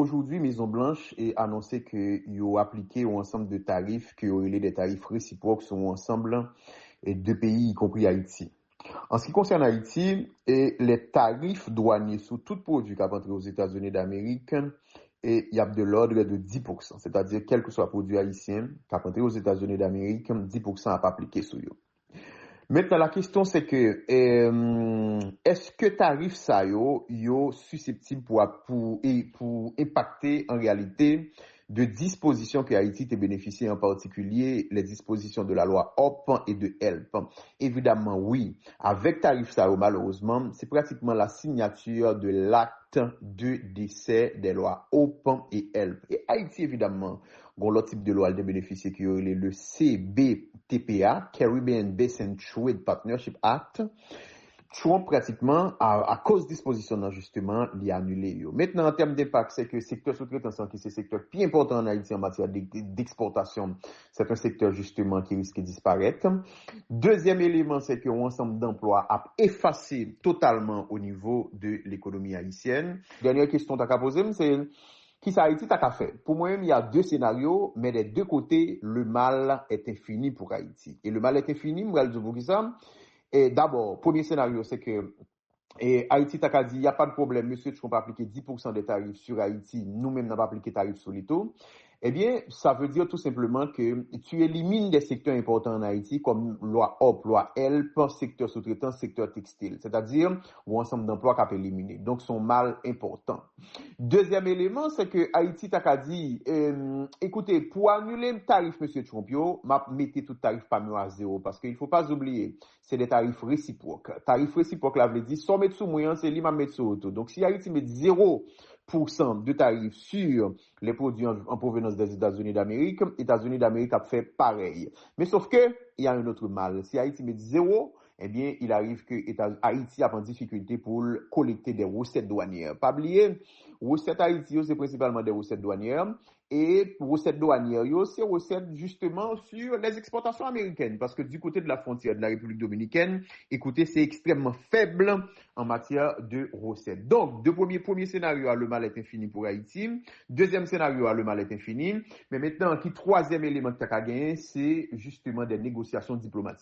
aujourd'hui, Maison-Blanche a annoncé qu'ils ont appliqué un ensemble de tarifs qui ont des tarifs réciproques sur l'ensemble de pays, y compris Haïti. En ce qui concerne Haïti, les tarifs douaniers sur tout produit qui a entré aux États-Unis d'Amérique, il y a de l'ordre de 10%. C'est-à-dire, quel que soit produit haïtien qui a entré aux États-Unis d'Amérique, 10% n'a pas appliqué sur eux. Maintenant, la question c'est que, est-ce que tarif ça yo susceptible pour impacter en réalité de dispositions que Haïti te bénéficie, en particulier les dispositions de la loi HOP et de HELP? Évidemment, oui. Avec tarif ça yo, malheureusement, c'est pratiquement la signature de l'acte de décès des lois HOP et HELP. Et Haïti, évidemment, l'autre type de loi de bénéficier qui est le CBTPA, Caribbean Basin Trade Partnership Act. Trump, pratiquement, à cause de disposition, justement, l'y a annulé. Maintenant, en termes d'impact, c'est que le secteur sous-traitant, qui est un secteur plus important en Haïti en matière d'exportation, c'est un secteur, justement, qui risque de disparaître. Deuxième élément, c'est qu'un ensemble d'emplois a effacé totalement au niveau de l'économie haïtienne. Dernière question que tu as posée, c'est qui ça Haïti t'a fait? Pour moi, il y a deux scénarios, mais des deux côtés, le mal est infini pour Haïti. Et le mal est infini, moi, je vous dis ça. Et d'abord, premier scénario, c'est que Haïti t'a dit, il n'y a pas de problème, monsieur, tu peux pas appliquer 10% des tarifs sur Haïti, nous-mêmes, n'avons pas appliqué tarifs sur les taux. Eh bien, ça veut dire tout simplement que tu élimines des secteurs importants en Haïti comme loi HOP, loi HELP, secteur sous-traitant, secteur textile. C'est-à-dire, ou ensemble d'emplois qu'a éliminé. Donc, son mal important. Deuxième élément, c'est que Haïti t'a dit, écoutez, pour annuler le tarif, monsieur Trumpio, mettez tout tarif parmi à zéro. Parce qu'il faut pas oublier, c'est des tarifs réciproques. Tarif réciproque, là, veut dire, soit mettre sous moyen, c'est lui, mettre sous auto. Donc, si Haïti met 0% de tarifs sur les produits en provenance des États-Unis d'Amérique, États-Unis d'Amérique a fait pareil. Mais sauf que, il y a un autre mal. Si Haïti met 0, eh bien, il arrive que Haïti a en difficulté pour collecter des recettes douanières. Pas oublier, recettes Haïti, c'est principalement des recettes douanières. Et recettes douanières, c'est recettes justement sur les exportations américaines. Parce que du côté de la frontière de la République dominicaine, écoutez, c'est extrêmement faible en matière de recettes. Donc, premier scénario, le mal est infini pour Haïti. Deuxième scénario, le mal est infini. Mais maintenant, troisième élément que tu as gagné, c'est justement des négociations diplomatiques.